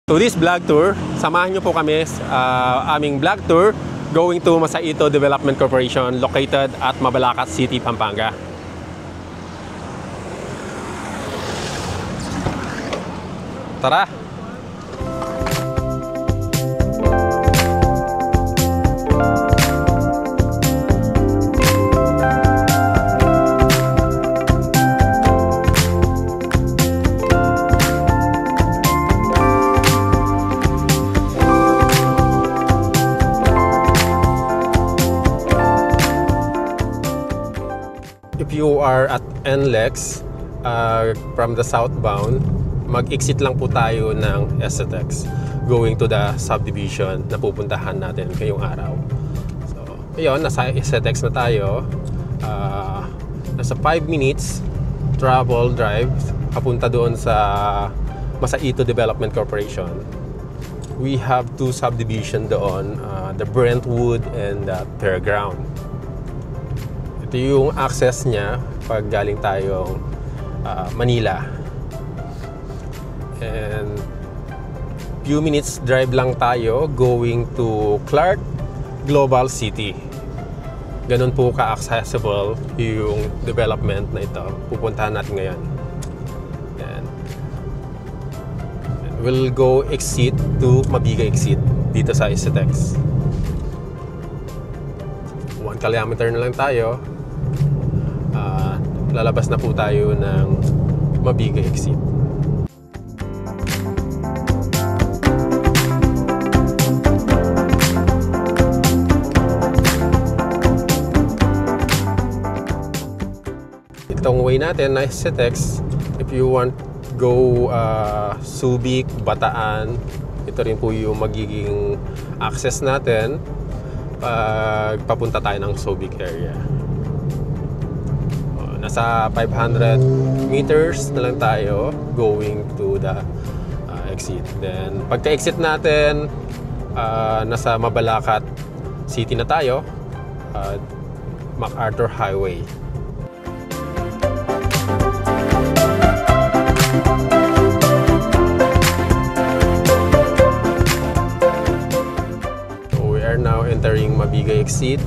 To this vlog tour, samahan niyo po kami sa aming vlog tour going to Masaito Development Corporation located at Mabalacat City, Pampanga. Tara! If you are at NLEX from the southbound, mag-exit lang po tayo ng SZX going to the subdivision na pupuntahan natin ngayong araw. So, ayun, nasa SZX na tayo. Nasa 5 minutes travel drive papunta doon sa Masaito Development Corporation. We have two subdivision doon, the Brentwood and the Fairground. Ito yung access niya pag galing tayong Manila. And few minutes drive lang tayo going to Clark Global City. Ganun po ka-accessible yung development na ito. Pupuntahan natin ngayon. And we'll go exit to Mabiga exit dito sa SZX. 1 kilometer na lang tayo. Lalabas na po tayo ng Mabiga exit. Itong way natin na SZX, if you want go Subic, Bataan, ito rin po yung magiging access natin pag papunta tayo ng Subic area. Nasa 500 meters na lang tayo going to the exit. Then pagka-exit natin, nasa Mabalacat City na tayo, MacArthur Highway. So we are now entering Mabiga exit.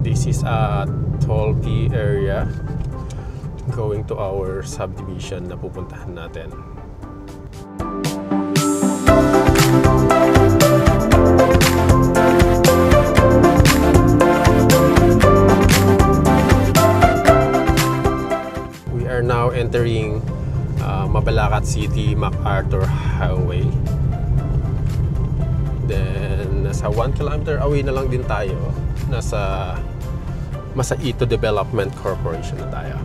This is a Tolpi area going to our subdivision na pupuntahan natin. We are now entering Mabalacat City, MacArthur Highway. Then nasa 1 kilometer away na lang din tayo. Nasa Masaito Development Corporation na tayo.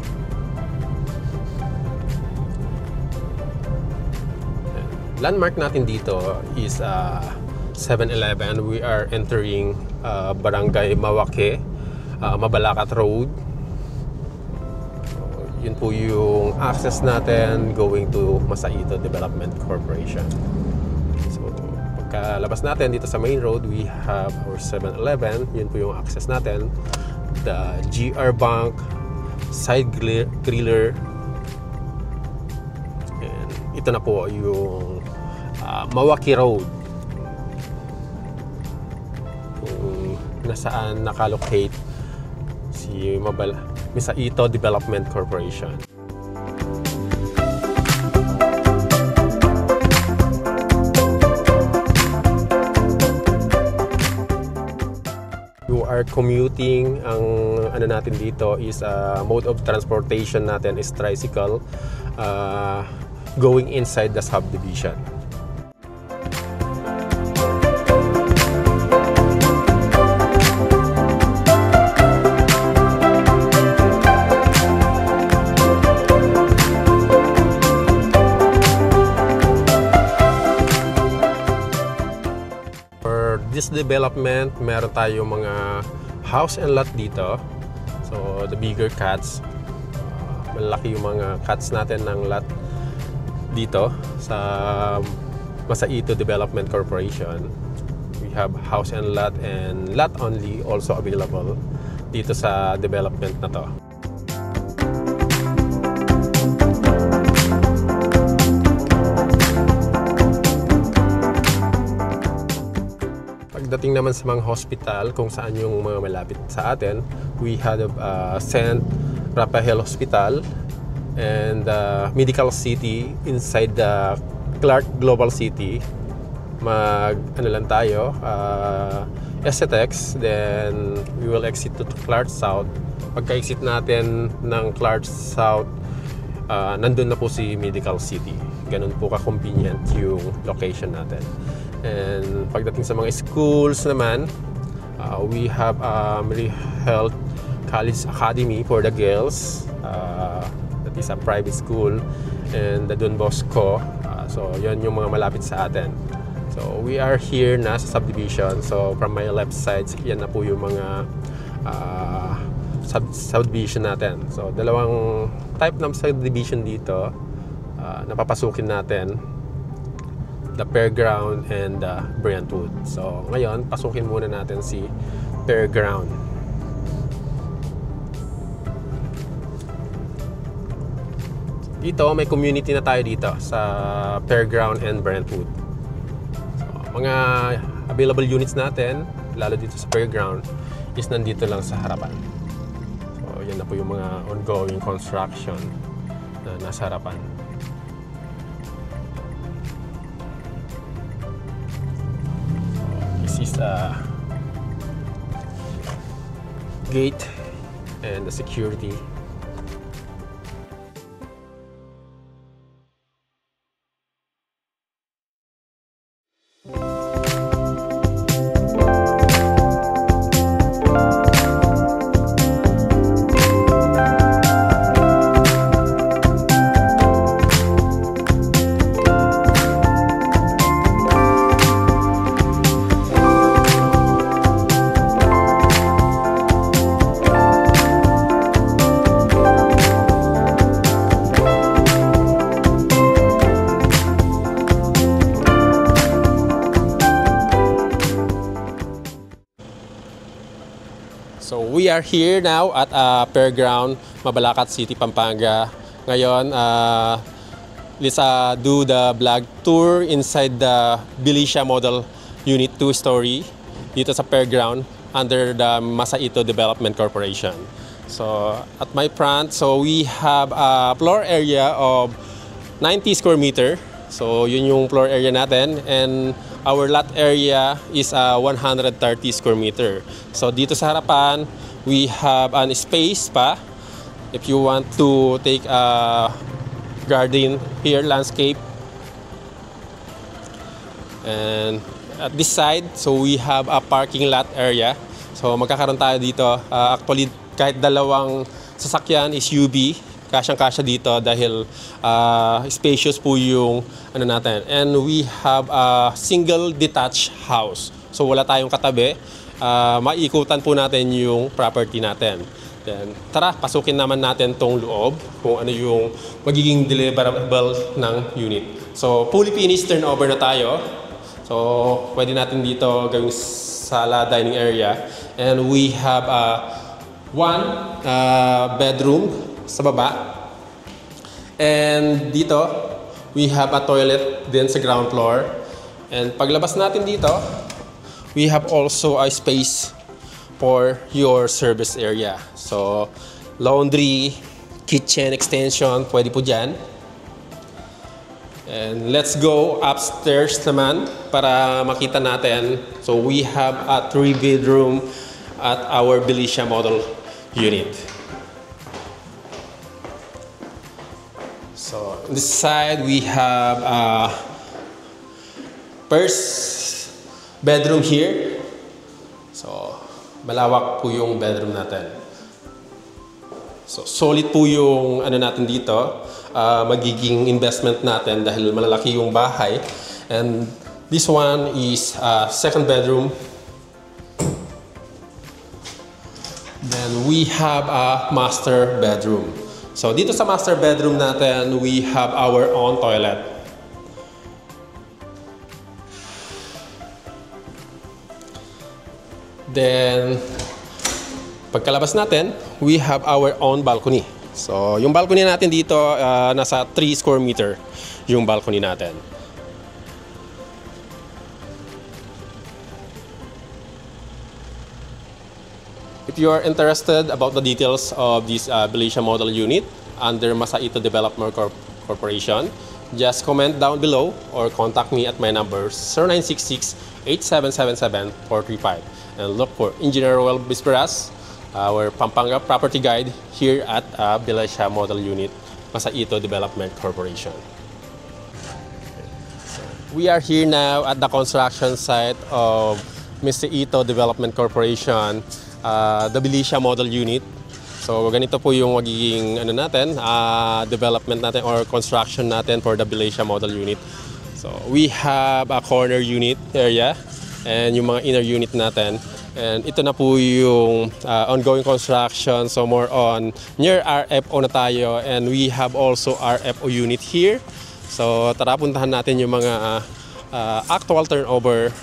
Landmark natin dito is 7-Eleven. We are entering Barangay Mawake, Mabalacat Road. So, yun po yung access natin going to Masaito Development Corporation. So, pagkalabas natin dito sa main road, we have our 7-Eleven. Yun po yung access natin. The GR Bank, side griller. And ito na po yung Mawaki Road, kung nasaan nakalocate si Masaito Development Corporation. Are commuting, ang ano natin dito is mode of transportation natin is tricycle going inside the subdivision. This development, meron tayo mga house and lot dito. So the bigger cuts, malaki yung mga cuts natin ng lot dito sa Masaito Development Corporation. We have house and lot only also available dito sa development na to. Pagdating naman sa mga hospital, kung saan yung mga malapit sa atin, we have St. Raphael Hospital and Medical City inside the Clark Global City. Ano lang tayo, SCTEX, then we will exit to Clark South. Pagka-exit natin ng Clark South, nandun na po si Medical City. Ganun po ka-convenient yung location natin. And pagdating sa mga schools naman, we have Marie Health College Academy for the girls. That is a private school, and the Don Bosco. So yon yung mga malapit sa atin. So we are here na sa subdivision. So from my left side, yan na po yung mga subdivision natin. So dalawang type ng subdivision dito na papasukin natin. The Fairground and the Brentwood. So ngayon, pasukin muna natin si Fairground. Dito, may community na tayo dito sa Fairground and Brentwood. So, mga available units natin, lalo dito sa Fairground, is nandito lang sa harapan. So yan na po yung mga ongoing construction na nasa harapan. This is a gate and the security. So we are here now at Fairground, Mabalacat City, Pampanga. Ngayon, let's do the vlog tour inside the Bilicia Model Unit 2-story dito sa Fairground under the Masaito Development Corporation. So at my front, so we have a floor area of 90 square meter. So yun yung floor area natin, and our lot area is 130 square meter. So dito sa harapan, we have an space pa if you want to take a garden here, landscape. And at this side, so we have a parking lot area. So magkakaroon tayo dito. Actually, kahit dalawang sasakyan is UB, kasyang-kasya dito dahil spacious po yung ano natin. And we have a single detached house. So wala tayong katabi. Maikutan po natin yung property natin. Then tara, pasukin naman natin tong loob kung ano yung magiging deliverable ng unit. So fully finished turnover na tayo. So pwede natin dito gawing sala dining area. And we have one bedroom sa baba. And dito, we have a toilet din sa ground floor. And paglabas natin dito, we have also a space for your service area. So, laundry, kitchen extension, pwede po dyan. And let's go upstairs naman para makita natin. So, we have a 3-bedroom at our Bilicia model unit. So on this side, we have a first bedroom here. So malawak po yung bedroom natin. So solid po yung ano natin dito, magiging investment natin dahil malalaki yung bahay. And this one is second bedroom. Then we have a master bedroom. So dito sa master bedroom natin, we have our own toilet. Then, pagkalabas natin, we have our own balcony. So, yung balcony natin dito, nasa 3 square meter yung balcony natin. If you are interested about the details of this Belicia model unit under Masaito Development Corporation, just comment down below or contact me at my number 0966-8777-435 and look for Engineer Roel Bisperas, our Pampanga property guide here at Belicia model unit, Masaito Development Corporation. We are here now at the construction site of Mr. Ito Development Corporation, the Belicia model unit. So ganito po yung magiging development natin or construction natin for the Belicia model unit. So we have a corner unit area and yung mga inner unit natin. And ito na po yung ongoing construction. So more on near RFO na tayo, and we have also RFO unit here. So tara, puntahan natin yung mga actual turnover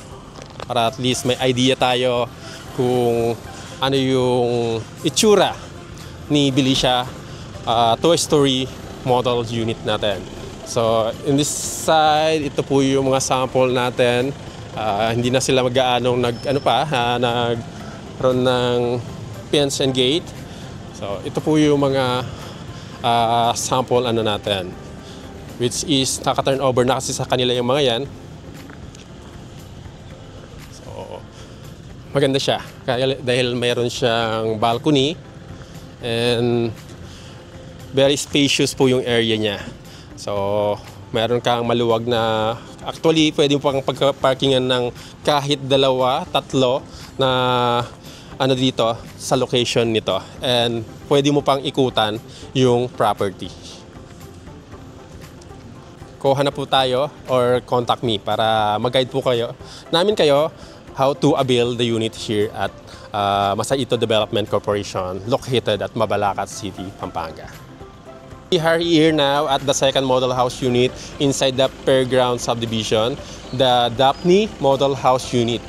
para at least may idea tayo kung ano yung itsura ni Belicia 2-story model unit natin. So in this side, ito po yung mga sample natin. Hindi na sila mag-aanong nagkaroon ng fence and gate. So ito po yung mga sample natin, which is naka-turn over na kasi sa kanila yung mga yan. Maganda siya dahil mayroon siyang balcony and very spacious po yung area niya. So mayroon kang maluwag na, actually pwede mo pang pagka-parkingan ng kahit 2, 3 na dito sa location nito, and pwede mo pang ikutan yung property. Kuha na po tayo or contact me para mag-guide po namin kayo how to avail the unit here at Masaito Development Corporation located at Mabalacat City, Pampanga. We are here now at the second model house unit inside the Fairground subdivision, the Daphne model house unit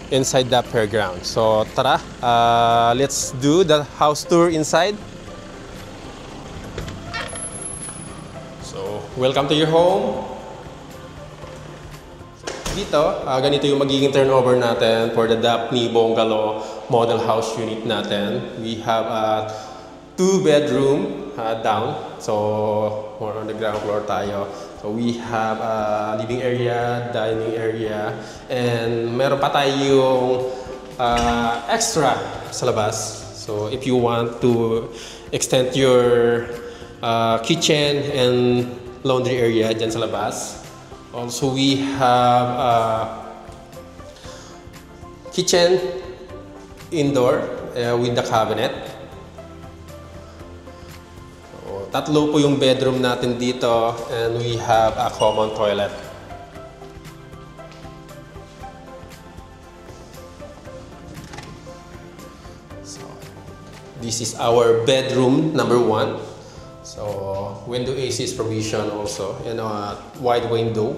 inside the Fairground. So tara, let's do the house tour inside. So welcome to your home. Dito, ganito yung magiging turnover natin for the Daphne Bungalow model house unit natin. We have a 2-bedroom down, so more on the ground floor tayo. So we have a living area, dining area, and meron pa tayong extra sa labas. So if you want to extend your kitchen and laundry area dyan sa labas. Also, we have a kitchen indoor with the cabinet. So, 3 po yung bedroom natin dito, and we have a common toilet. So, this is our bedroom number 1. So, window AC is provision also, and a wide window.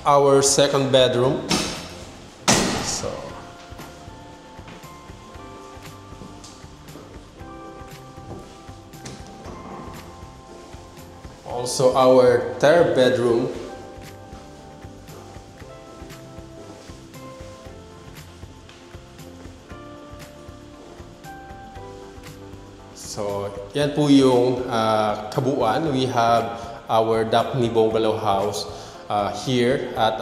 Our second bedroom. So, also our third bedroom. So, yan po yung kabuuan. We have our Daphne Bungalow house here at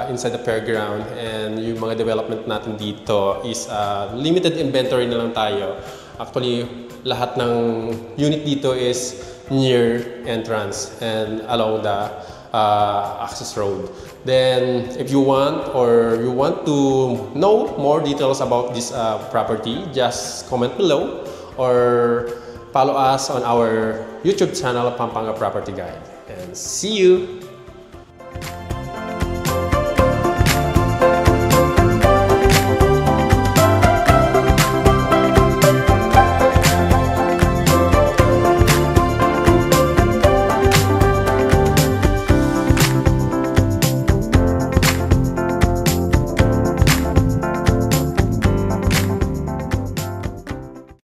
inside the fairground, and yung mga development natin dito is limited inventory na lang tayo. Actually, lahat ng unit dito is near entrance and along the access road. Then, if you want or you want to know more details about this property, just comment below or follow us on our YouTube channel, Pampanga Property Guide. And see you!